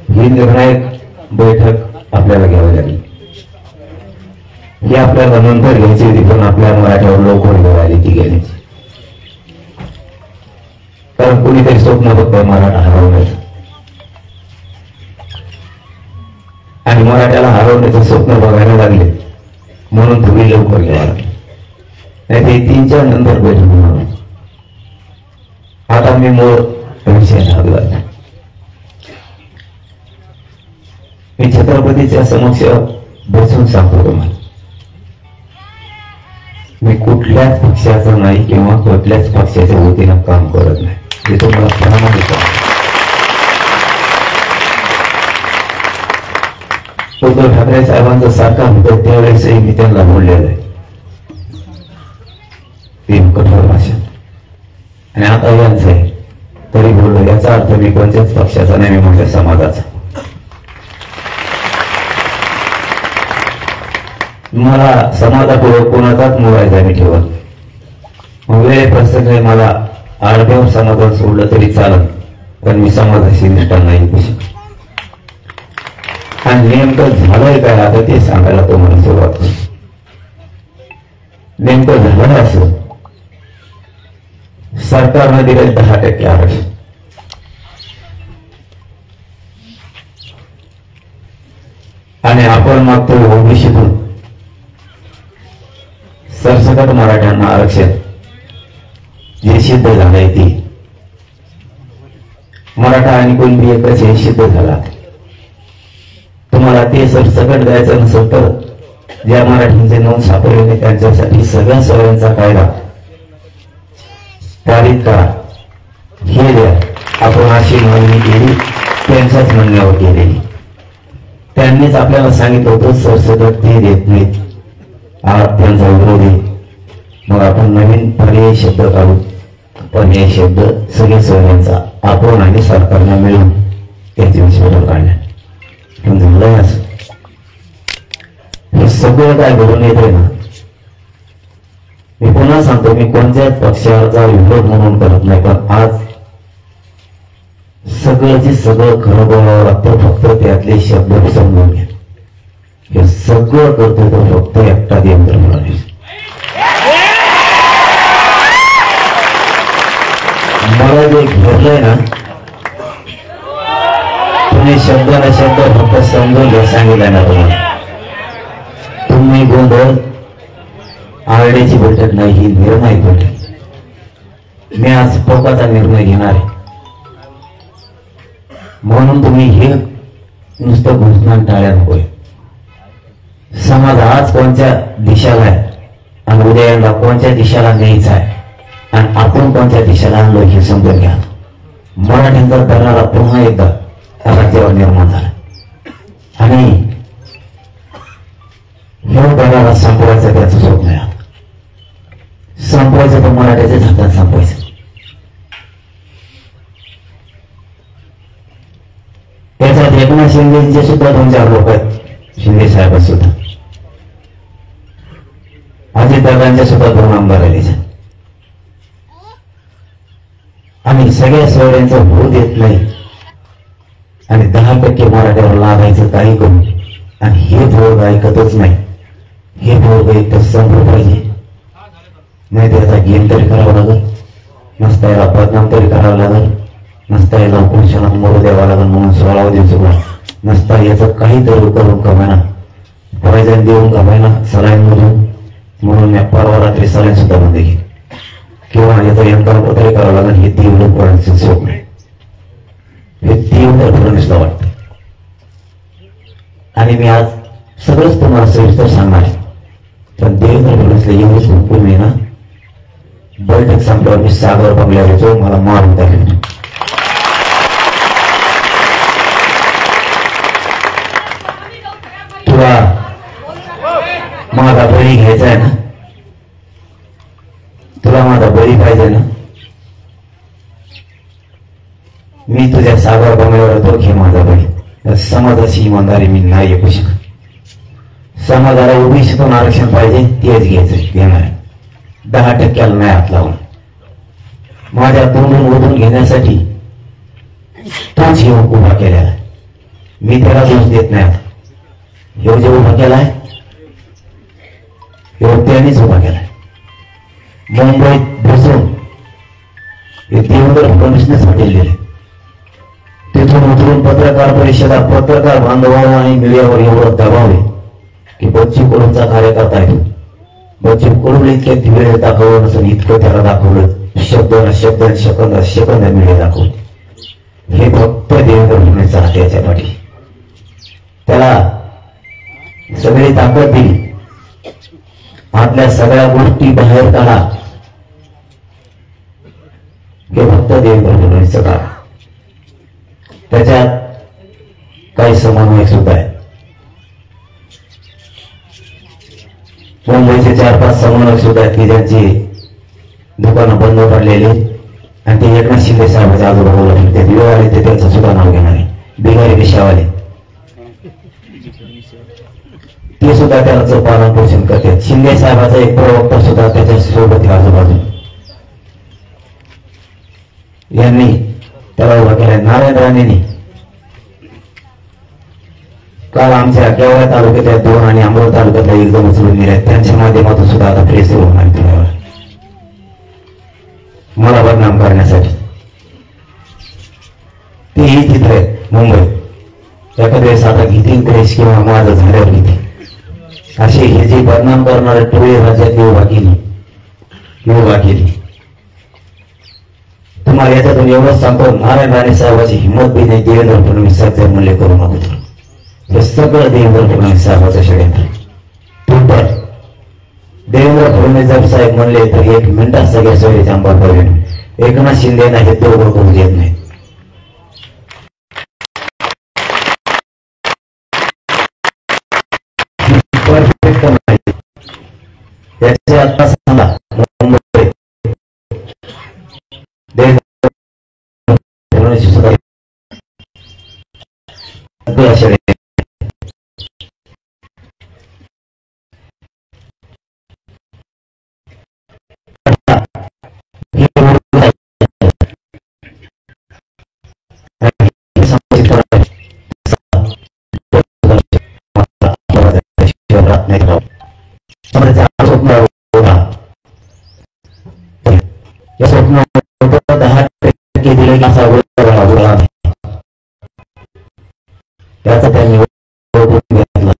ही निर्णायक बैठक आपल्याला घ्यावी लागली. ही आपल्याला नंतर घ्यायची होती, पण आपल्या मराठ्यावर लवकर वेळ आली ती घेण्याची. कारण कुणीतरी स्वप्न बघतंय मराठा हरवण्याचं, आणि मराठ्याला हरवण्याचं स्वप्न बघायला लागले म्हणून तुम्ही लवकर घ्यावा लागले. नाही ते 3-4 नंतर बैठक होणार. आता मी मूळ विषय लागला. मी छत्रपतीच्या समक्ष बसून सांगतो तुम्हाला, मी कुठल्याच पक्षाचा नाही किंवा कुठल्याच पक्षाच्या वतीनं काम करत नाही. हे तुम्हाला प्रामाणिक उद्धव ठाकरे साहेबांचा सारखा होतं त्यावेळेसही मी त्यांना बोललेलं आहे तीन कठोर भाषा, आणि आता यांचं आहे तरी बोललो. याचा अर्थ मी कोणत्याच पक्षाचा नाही, मी माझ्या समाजाचा. मला समाजापुढे कोणाचाच मोडायचा मी ठेवत. मग वेळ प्रसंग मला अर्ध्यावर समाजात सोडलं तरी चालत, पण मी समाजाशी निष्ठा नाही करू शकत. आणि नेमकं झालंय काय आता ते सांगायला तुम्हाला सुरुवात करू. नेमकं झालं असं, सरकारनं दिले 10% आरक्षण. आणि आपण मागतो ओबीसीतून सरसकट मराठ्यांना आरक्षण जे सिद्ध झालंय ते मराठा आणि कुणबी एकच हे सिद्ध झाला. तुम्हाला ते सरसकट द्यायचं नसेल तर ज्या मराठ्यांचे नोंद सापडले त्यांच्यासाठी सगळ्या सवयींचा कायदा पारित करा, हे द्या. आपण अशी मागणी केली, त्यांच्याच म्हणण्यावर केलेली. त्यांनीच आपल्याला सांगितलं होतं सरसकट ते देत नाहीत, त्यांचा विरोध आहे. मग आपण नवीन पर्यायी शब्द काढू, पण हे शब्द सगळे सवयींचा आपण आणि सरकारनं मिळून त्याचे विषय काढल्या. पण झालंय असं, हे सगळं काय घडून येतंय ना. मी पुन्हा सांगतो, मी कोणत्याच पक्षाचा विरोध म्हणून करत नाही, पण आज सगळं जे सगळं खरं बोलावं लागतं. फक्त त्यातले शब्द समजून घ्या. हे सगळं करतो तो फक्त एकटा देवेंद्र फडणवीस. मला जे घडलंय ना, तुम्ही शब्दाला शब्द फक्त समजून घ्या सांगितलं ना तुम्हाला. तुम्ही गोंधळ आरड्याची बैठक नाही, ही निर्णायक बैठक. मी आज टोकाचा निर्णय घेणार आहे म्हणून तुम्ही हे नुसतं घोषणा टाळ्या नकोय. समाज आज कोणत्या दिशेला आहे आणि उद्या यांना कोणत्या दिशेला न्यायचा आहे आणि आपण कोणत्या दिशेला आणलो हे समजून घ्या. मराठ्यांचा दरारा पुन्हा एकदा राज्यावर निर्माण झाला आणि हे दरारा संपवायचं त्याचं स्वप्न आहे. संपवायचं तर मराठ्याच्या हातात संपवायचं. त्याच्यात एकनाथ शिंदेचे सुद्धा 2-4 लोक आहेत. शिंदे साहेब सुद्धा, अजितदादांच्या सुद्धा 2 आमदार आहेत त्याच्यात. आणि सगळ्या सोयऱ्यांचं होऊ देत नाही आणि 10% मराठ्यावर लागायचं काही करू. आणि हे बोर्ड ऐकतच नाही. हे बोर्ड एक तर संपलं पाहिजे, नाही त्याचा गेम तरी करावा लागेल, नसता याला बदनाम तरी करावं लागेल, नसता याला उपोषणात मोरू द्यावा लागेल म्हणून 16 दिवस, नसता याचं काहीतरी करून कमायना, पॉयझन देऊन कमायना सलाईनमधून, म्हणून मी परवा रात्री सलाईन सुद्धा बंद केली. किंवा याचं यंत्रणा तरी करावं लागेल. हे तीव्र फडणवीसचं स्वप्न आहे, हे तीव्र फडणवीसला वाटतं. आणि मी आज सगळंच तुम्हाला सविस्तर सांगणार आहे, पण देवेंद्र फडणवीसला एवढीच हुकूम आहे ना, बैठक संपल्यावर मी सागर बंगल्यावर येतो, मला मारून टाकेल. तुला माझा बळी घ्यायचा आहे ना, तुला माझा बळी पाहिजे ना, मी तुझ्या सागर बंगल्यावर येतो, घे माझा बळी. समाजाची इमानदारी मी नाही ऐकू शकत. समाजाला ओबीसीतून आरक्षण पाहिजे, तेच घ्यायचं घेणार आहे. 10% नाही हात लावून माझ्या तोंडून ओढून घेण्यासाठी तोच येऊन उभा केलेला. मी त्याला दोष देत नाही. ह्यो जे उभा केलाय ह्यो त्यांनीच उभा केलाय. मुंबईत बसून देवेंद्र फडणवीसनेच हॉटेल दिले. तिथून उतरून पत्रकार परिषदा, पत्रकार बांधवांवर आणि मीडियावर एवढं दबाव आहे की बच्चू कडूंचा कार्यकर्ता आहे. बच्चू कडून इतक्या वेळ दाखवलं नसून इतकं त्याला दाखवलं. शब्द सेकंद मीडिया दाखवली. हे फक्त देवेंद्र फडणवीस हात याच्या पाठी. त्याला सगळी ताकद दिली. आपल्या सगळ्या गोष्टी बाहेर काढा. हे फक्त देवेंद्र फडणवीसचं काम. त्याच्यात काही समन्वय सुद्धा आहे. मुंबईचे 4-5 समन्वय सुद्धा आहेत की ज्यांची दुकानं बंद पडलेली आणि ते एकनाथ शिंदे साहेबांच्या आजूबाजूला फिरते. दिवेवाले ते त्यांचं सुद्धा नाव घेणार आहे. बिगारी रिक्षावाले ते सुद्धा त्याचं पालन पोषण करतात. शिंदे साहेबाचा एक प्रवक्ता सुद्धा त्याच्या सोबत आजूबाजू यांनी त्याला उभा केला. नारायण राणेंनी काल आमच्या केवळा तालुक्यातल्या 2 आणि अमरावती तालुक्यातल्या एकदम उचलून दिल्या. त्यांच्या माध्यमातून सुद्धा आता प्रेस होणार तुझ्यावर मला बदनाम करण्यासाठी. तेही चित्र आहे मुंबईत. एखाद्या वेळेस आता घेतील प्रेस किंवा माझं झाल्यावर घेतील असे हे जे बदनाम करणारे टोळे राज्यात उभा केली. तुम्हाला याच्यातून एवढंच सांगतो, नारायण राणे साहेबाची हिंमत बी नाही देवेंद्र फडणवीस साहेब मूल्य करू नको. हे सगळं देवेंद्र फडणवीस साहेबाचं षडयंत्र. टोटल देवेंद्र फडणवीस साहेब म्हणले तर 1 मिनिटात सगळ्या सोयीच्या अंमलबजावणी. एकनाथ शिंदेना हे दोघं करू देत नाही. परफेक्ट नाही. याचे आता सांगा मुंबई देवेंद्र फडणवीस सुद्धा या स्वप्न 10% दिले की असा त्याचा त्यांनी घेतला.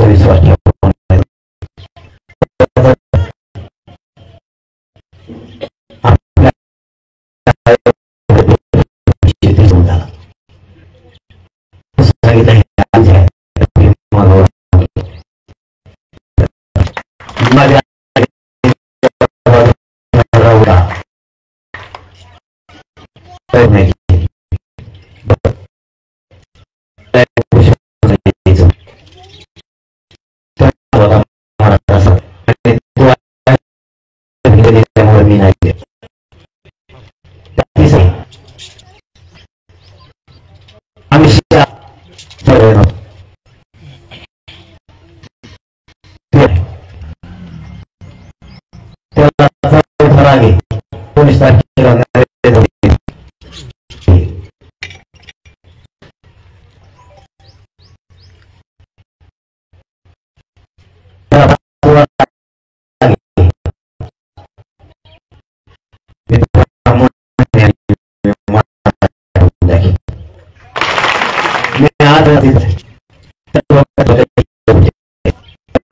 विश्वास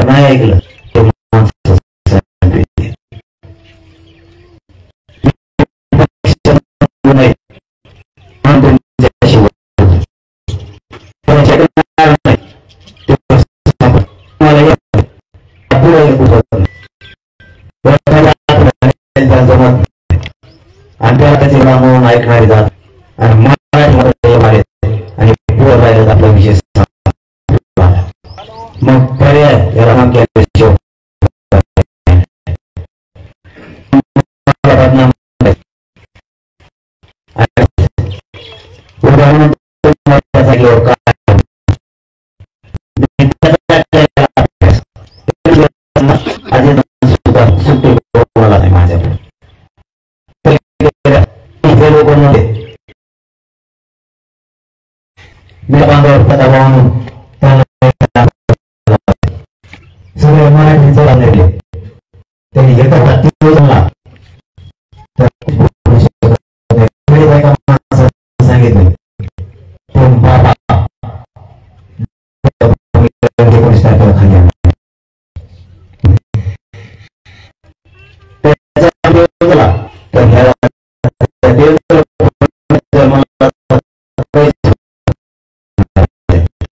नाही ऐकलं आणि त्याला त्याचे म्हणून ऐकणारे जात आणि मराठीमध्ये आणि पुढे राहिलं आपला विषय मग पर्याय याला जागेवर काय सुट्टी बोला नाही माझ्याकडे लोक नव्हते मी बांधावर दबाव आणून सगळे मराठी चढा नेले त्यांनी एका रात्रीला सांगितलं पण बाबा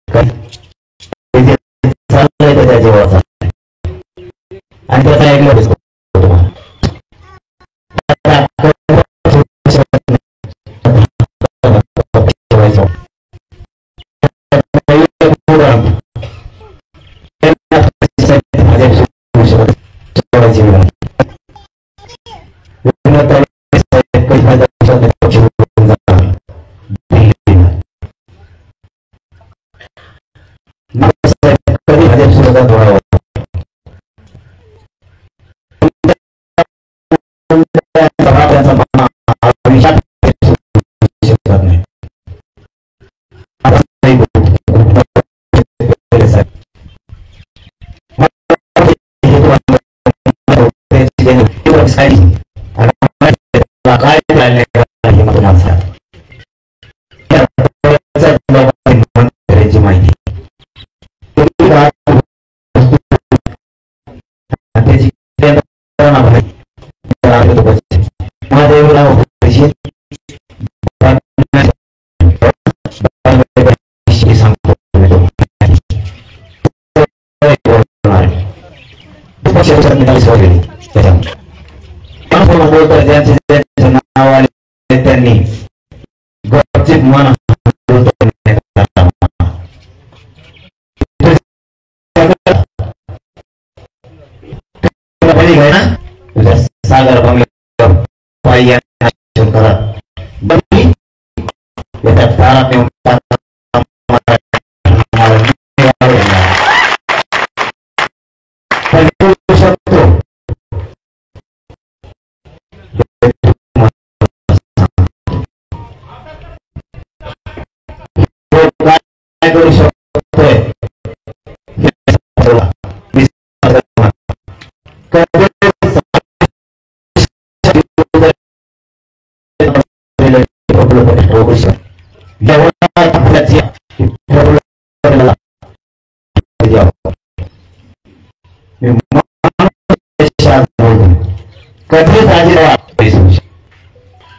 खाली त्याच्या जीवाचा आणि त्याचा ऐकलं कधी भाजप सुरुवात व्हावं काय करायची माहिती नाव आले त्यांनी गपचिप मन सागर बंगल्यावर शकतो काय करू शकतोय कधीच आजी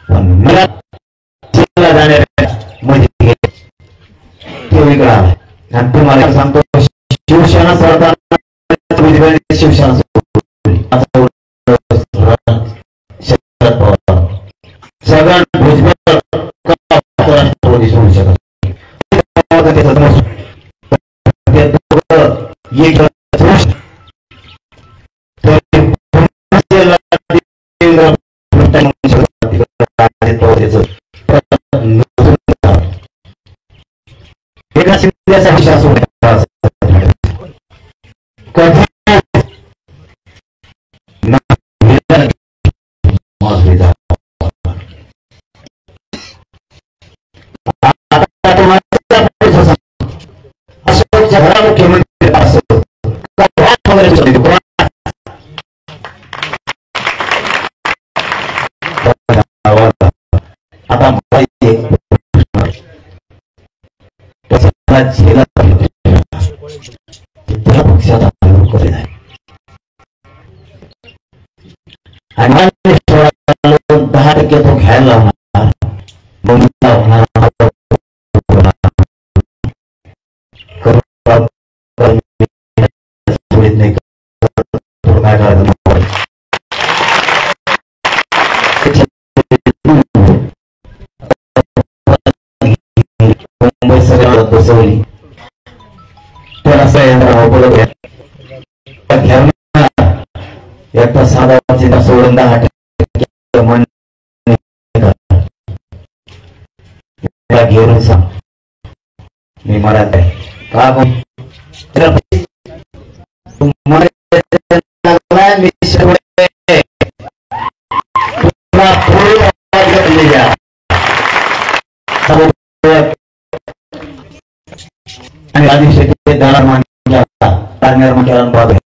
पण मला जाण्यामध्ये तो वेगळा आणि तुम्हाला सांगतो शिवसेना सरकार शिवसेना सगळ्या भुजबळ राष्ट्रवादी सोडू शकत एका शिंद्याचा विश्वास कधी मुख्यमंत्री आता पक्षाचा आणि 10% तो घ्यायला लावणार नाही काय करायचं मुंबई सगळ्या बसवली तर असं एकटा साधा सोडून 10% त्याला घेऊन सांग मी मरात आहे का बोल आणि आदिशेती दारा निर्माण केला